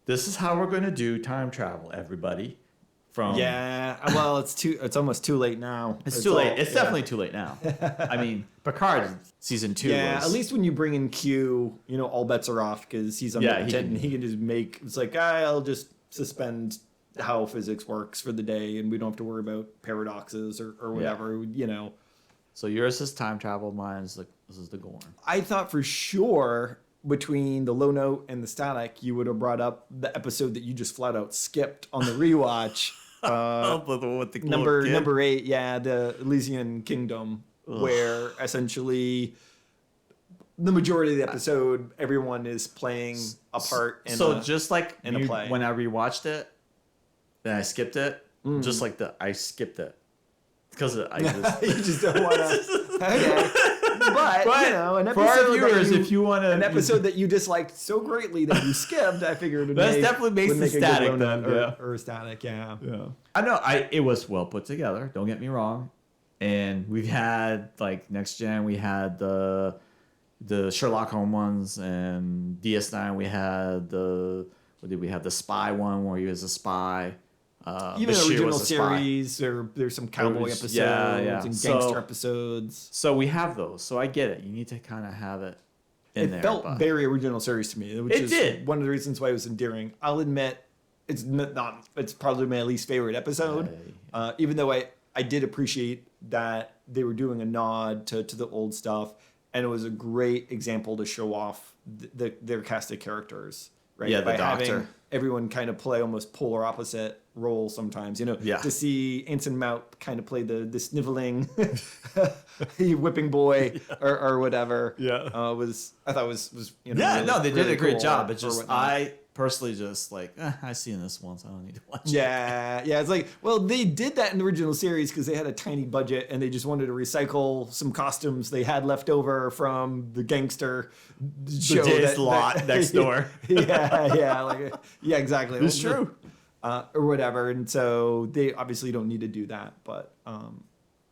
Speaker 2: this is how we're going to do time travel, everybody.
Speaker 1: Yeah, well, it's almost too late now.
Speaker 2: It's too late. It's definitely too late now. I mean, Picard season 2
Speaker 1: Yeah,
Speaker 2: was...
Speaker 1: at least when you bring in Q, all bets are off because he's omnipotent and he can just make, it's like, I'll just suspend how physics works for the day and we don't have to worry about paradoxes or whatever,
Speaker 2: So yours is time travel, mine is the This is the Gorn.
Speaker 1: I thought for sure between the low note and the static, you would have brought up the episode that you just flat out skipped on the rewatch.
Speaker 2: With the
Speaker 1: Number 8, yeah, the Elysian Kingdom, where essentially the majority of the episode, everyone is playing a part in
Speaker 2: just like
Speaker 1: in a play.
Speaker 2: When I rewatched it, then I skipped it. Just like I skipped it because I just
Speaker 1: you just don't want to. Okay. But you know, an
Speaker 2: for our
Speaker 1: episode
Speaker 2: viewers, if you want to,
Speaker 1: an episode that you disliked so greatly that you skipped, I figured it
Speaker 2: definitely makes
Speaker 1: would
Speaker 2: the
Speaker 1: make a
Speaker 2: static
Speaker 1: good
Speaker 2: then,
Speaker 1: note or static, yeah.
Speaker 2: I know it was well put together. Don't get me wrong, and we've had like Next Gen, we had the Sherlock Holmes ones, and DS9 we had the spy one where he was a spy.
Speaker 1: Even the
Speaker 2: Bashir
Speaker 1: original
Speaker 2: was a spy.
Speaker 1: series, there's some cowboy episodes and gangster episodes.
Speaker 2: So we have those. So I get it. You need to kind of have it in there.
Speaker 1: It felt very original series to me, which
Speaker 2: It
Speaker 1: is
Speaker 2: did.
Speaker 1: one of the reasons why it was endearing. I'll admit, it's not. It's probably my least favorite episode, even though I did appreciate that they were doing a nod to the old stuff, and it was a great example to show off their cast of characters. Right?
Speaker 2: Yeah, the
Speaker 1: By
Speaker 2: Doctor.
Speaker 1: having everyone kind of play almost polar opposite roles sometimes. You know, to see Anson Mount kind of play the sniveling whipping boy or whatever. I thought was you know.
Speaker 2: Yeah,
Speaker 1: really,
Speaker 2: they did
Speaker 1: really
Speaker 2: a great
Speaker 1: cool
Speaker 2: job. It's
Speaker 1: or
Speaker 2: just
Speaker 1: whatnot.
Speaker 2: I personally just like I've seen this once. I don't need to watch it.
Speaker 1: Yeah. It's like, well, they did that in the original series because they had a tiny budget and they just wanted to recycle some costumes they had left over from the gangster show.
Speaker 2: Jay's lot next door.
Speaker 1: Yeah, exactly.
Speaker 2: It's true.
Speaker 1: Or whatever, and so they obviously don't need to do that, but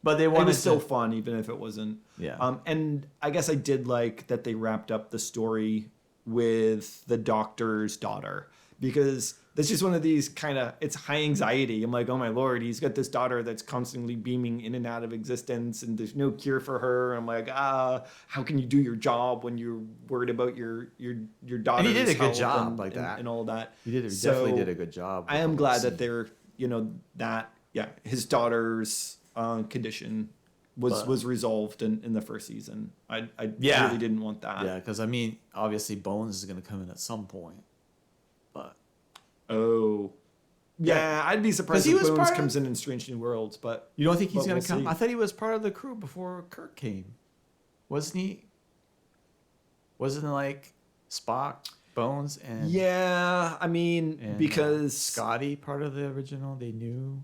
Speaker 2: they
Speaker 1: it
Speaker 2: wanted
Speaker 1: was still
Speaker 2: to.
Speaker 1: fun, even if it wasn't.
Speaker 2: Yeah.
Speaker 1: And I guess I did like that they wrapped up the story with the doctor's daughter, because that's just one of these kind of, it's high anxiety. I'm like, oh my Lord, he's got this daughter that's constantly beaming in and out of existence and there's no cure for her. I'm like, how can you do your job when you're worried about your daughter?
Speaker 2: And he did a good job like that.
Speaker 1: And all that.
Speaker 2: He definitely did a good job.
Speaker 1: I am glad that they're, his daughter's condition was resolved in the first season. I really didn't want that.
Speaker 2: Yeah, because I mean, obviously Bones is going to come in at some point, but
Speaker 1: I'd be surprised if Bones comes in Strange New Worlds, but
Speaker 2: you don't think he's going to come?
Speaker 1: see.
Speaker 2: I thought he was part of the crew before Kirk came, wasn't he? Wasn't it like Spock, Bones, and
Speaker 1: I mean,
Speaker 2: and,
Speaker 1: because
Speaker 2: Scotty part of the original? They knew.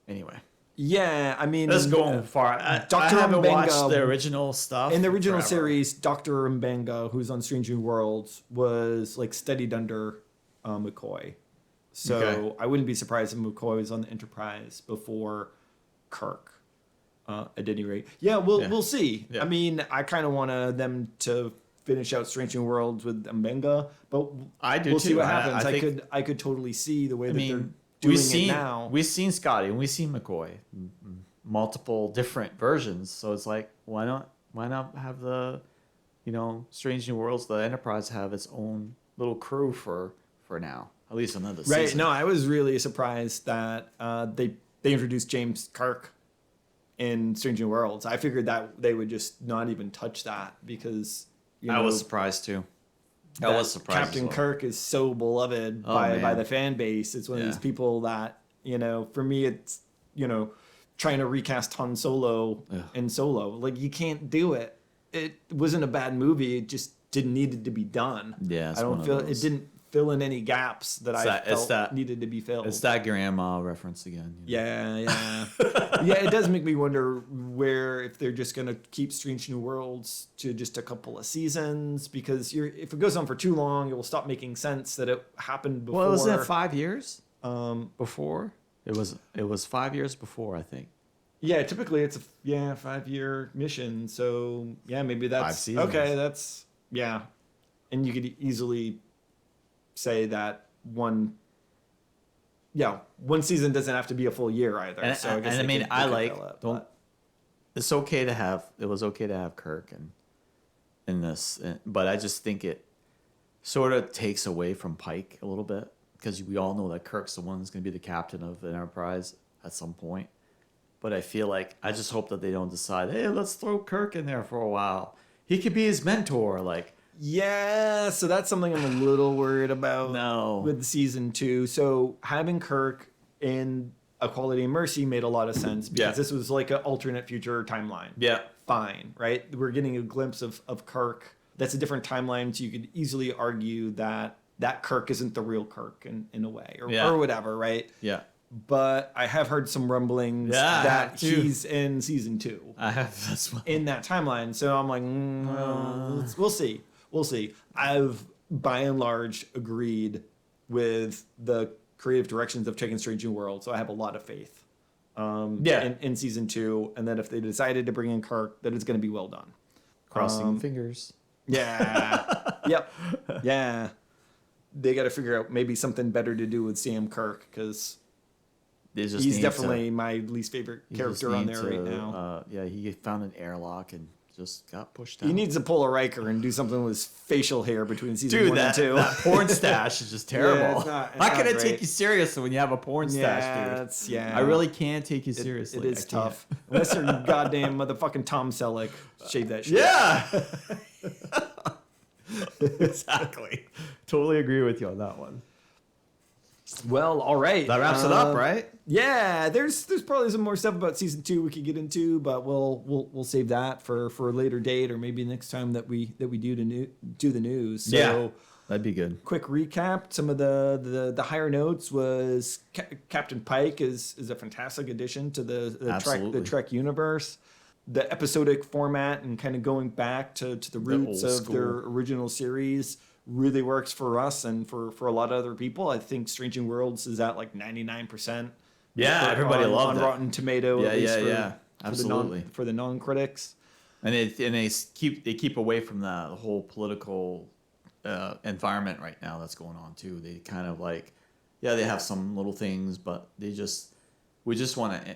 Speaker 2: Anyway.
Speaker 1: Yeah, I mean,
Speaker 2: let's go far.
Speaker 1: Dr.
Speaker 2: I haven't watched
Speaker 1: Mbenga,
Speaker 2: the original stuff.
Speaker 1: In the original
Speaker 2: forever.
Speaker 1: series, Dr. Mbenga, who's on Strange New Worlds, was like studied under McCoy. So I wouldn't be surprised if McCoy was on the Enterprise before Kirk. At any rate, we'll see. Yeah. I mean, I kind of want them to finish out Strange New Worlds with Mbenga, but we'll see what happens. I could totally see the way they're doing it now.
Speaker 2: We've seen Scotty and we've seen McCoy, multiple different versions. So it's like, why not have the, Strange New Worlds, the Enterprise have its own little crew for now, at least another season.
Speaker 1: Right. No, I was really surprised that they introduced James Kirk in Strange New Worlds. I figured that they would just not even touch that because
Speaker 2: I was surprised too. I was surprised.
Speaker 1: Captain Kirk is so beloved by the fan base. It's one of these people that, for me, it's, trying to recast Han Solo in Solo. Like, you can't do it. It wasn't a bad movie. It just didn't need it to be done.
Speaker 2: Yeah,
Speaker 1: I don't feel it didn't fill in any gaps that I felt needed to be filled.
Speaker 2: It's that grandma reference again.
Speaker 1: Yeah. It does make me wonder if they're just going to keep Strange New Worlds to just a couple of seasons, because if it goes on for too long, it will stop making sense that it happened before.
Speaker 2: Well, wasn't it 5 years before? It was 5 years before, I think.
Speaker 1: Yeah, typically it's a 5-year mission. So maybe that's
Speaker 2: 5 seasons.
Speaker 1: Okay. That's and you could easily say that one season doesn't have to be a full year either.
Speaker 2: It's okay to have. It was okay to have Kirk in this, but I just think it sort of takes away from Pike a little bit, because we all know that Kirk's the one who's going to be the captain of the Enterprise at some point. but I feel like I just hope that they don't decide, hey, let's throw Kirk in there for a while. He could be his mentor. Like,
Speaker 1: Yeah, so that's something I'm a little worried about
Speaker 2: No.
Speaker 1: with season 2. So having Kirk in Equality and Mercy made a lot of sense because
Speaker 2: Yeah.
Speaker 1: this was like an alternate future timeline.
Speaker 2: yeah,
Speaker 1: Fine, right? We're getting a glimpse of Kirk. That's a different timeline, so you could easily argue that Kirk isn't the real Kirk in a way or whatever, right?
Speaker 2: yeah.
Speaker 1: But I have heard some rumblings
Speaker 2: Yeah, I
Speaker 1: that
Speaker 2: have too.
Speaker 1: he's in season 2
Speaker 2: I have this one.
Speaker 1: in that timeline. So I'm like, we'll see. We'll see. I've by and large agreed with the creative directions of Chicken Strange New World, so I have a lot of faith. In season 2, and that if they decided to bring in Kirk, that it's going to be well done.
Speaker 2: Crossing fingers.
Speaker 1: Yeah. Yep. Yeah. They got to figure out maybe something better to do with Sam Kirk because
Speaker 2: They just
Speaker 1: he's
Speaker 2: need
Speaker 1: definitely my least favorite
Speaker 2: you just
Speaker 1: character on
Speaker 2: need
Speaker 1: there right now.
Speaker 2: Yeah, he found an airlock and just got pushed out.
Speaker 1: He needs to pull a Riker and do something with his facial hair between season
Speaker 2: Dude,
Speaker 1: 1 and 2.
Speaker 2: that porn stash is just terrible.
Speaker 1: Yeah, it's not
Speaker 2: How can I
Speaker 1: great.
Speaker 2: take you seriously when you have a porn
Speaker 1: Yeah,
Speaker 2: stash, dude?
Speaker 1: yeah.
Speaker 2: I really can't take you seriously.
Speaker 1: It is
Speaker 2: I can't.
Speaker 1: tough. Unless you're goddamn motherfucking Tom Selleck. Shave that shit.
Speaker 2: Yeah. Exactly. Totally agree with you on that one.
Speaker 1: Well, all right.
Speaker 2: That wraps it up, right?
Speaker 1: Yeah, there's probably some more stuff about season 2 we could get into, but we'll save that for a later date or maybe next time that we do the news. So,
Speaker 2: Yeah. That'd be good.
Speaker 1: quick recap. Some of the higher notes was Captain Pike is a fantastic addition to the Trek universe. The episodic format and kind of going back to the roots
Speaker 2: old
Speaker 1: of
Speaker 2: school.
Speaker 1: their original series really works for us and for a lot of other people. I think Strange New Worlds is at like 99%.
Speaker 2: Yeah, everybody loved
Speaker 1: on
Speaker 2: it.
Speaker 1: Rotten Tomato.
Speaker 2: Yeah,
Speaker 1: at least
Speaker 2: yeah. Absolutely.
Speaker 1: For the non-critics.
Speaker 2: And they keep away from the whole political environment right now that's going on too. They kind of like, they have some little things, but we just want to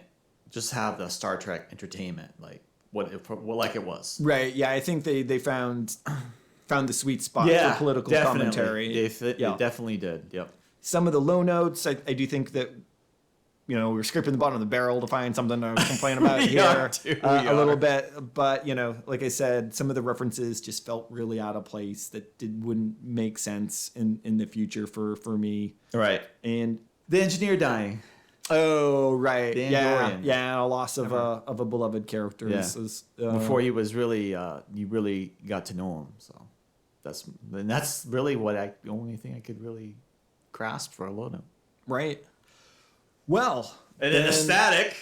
Speaker 2: just have the Star Trek entertainment like what like it was.
Speaker 1: Right. Yeah, I think they found the sweet spot for political commentary.
Speaker 2: They definitely did. Yep.
Speaker 1: Some of the low notes, I do think that, we're scraping the bottom of the barrel to find something to complain about here a little bit. But, like I said, some of the references just felt really out of place that wouldn't make sense in the future for me.
Speaker 2: Right.
Speaker 1: And
Speaker 2: The engineer dying.
Speaker 1: oh, right.
Speaker 2: The
Speaker 1: Yeah.
Speaker 2: Andorian.
Speaker 1: Yeah. A loss of a beloved character.
Speaker 2: Yeah.
Speaker 1: Is,
Speaker 2: Before he was really, you really got to know him. So that's really the only thing I could really grasp for a low note.
Speaker 1: right. Well.
Speaker 2: And then the static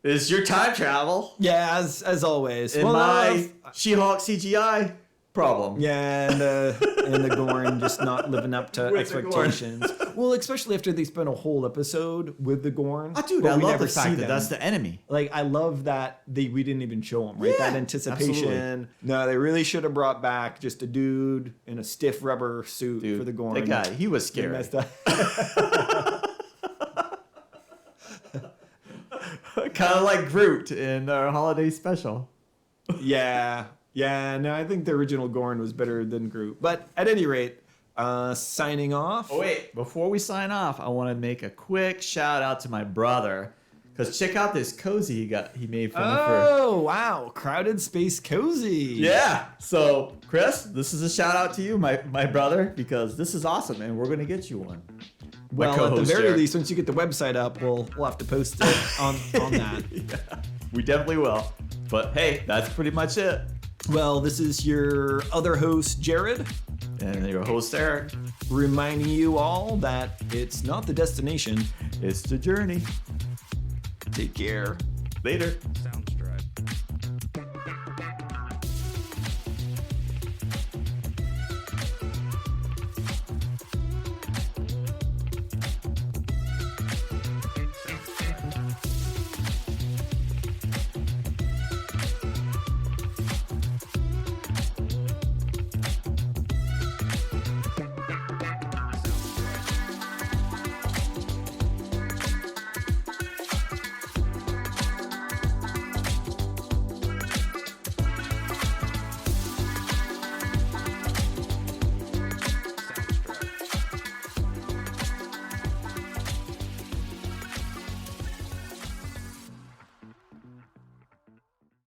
Speaker 2: is your time travel.
Speaker 1: Yeah, as always.
Speaker 2: And my She-Hulk CGI problem.
Speaker 1: Yeah, and the Gorn just not living up to
Speaker 2: With the Gorn.
Speaker 1: expectations. Well, especially after they spent a whole episode with the Gorn.
Speaker 2: Oh, dude,
Speaker 1: but
Speaker 2: I
Speaker 1: we
Speaker 2: love
Speaker 1: never
Speaker 2: the fact
Speaker 1: see
Speaker 2: that
Speaker 1: them.
Speaker 2: that's the enemy.
Speaker 1: Like, I love that we didn't even show them, right?
Speaker 2: Yeah,
Speaker 1: That anticipation.
Speaker 2: absolutely.
Speaker 1: No, they really should have brought back just a dude in a stiff rubber suit
Speaker 2: Dude,
Speaker 1: for the Gorn.
Speaker 2: that guy, he was
Speaker 1: They
Speaker 2: scary.
Speaker 1: messed up.
Speaker 2: Kind of like Groot in our holiday special.
Speaker 1: Yeah. Yeah, no, I think the original Gorn was better than Groot. But at any rate, signing off.
Speaker 2: Oh, wait. Before we sign off, I want to make a quick shout out to my brother. Because check out this cozy he made for me for...
Speaker 1: Oh, wow. Crowded Space Cozy.
Speaker 2: Yeah. So, Chris, this is a shout out to you, my brother, because this is awesome, and we're going to get you one. My
Speaker 1: Well, at the
Speaker 2: co-host,
Speaker 1: very
Speaker 2: Jared.
Speaker 1: least, once you get the website up, we'll have to post it on that.
Speaker 2: Yeah, we definitely will. But hey, that's pretty much it.
Speaker 1: Well, this is your other host, Jared,
Speaker 2: And your host, Eric.
Speaker 1: reminding you all that it's not the destination.
Speaker 2: It's the journey.
Speaker 1: Take care.
Speaker 2: Later.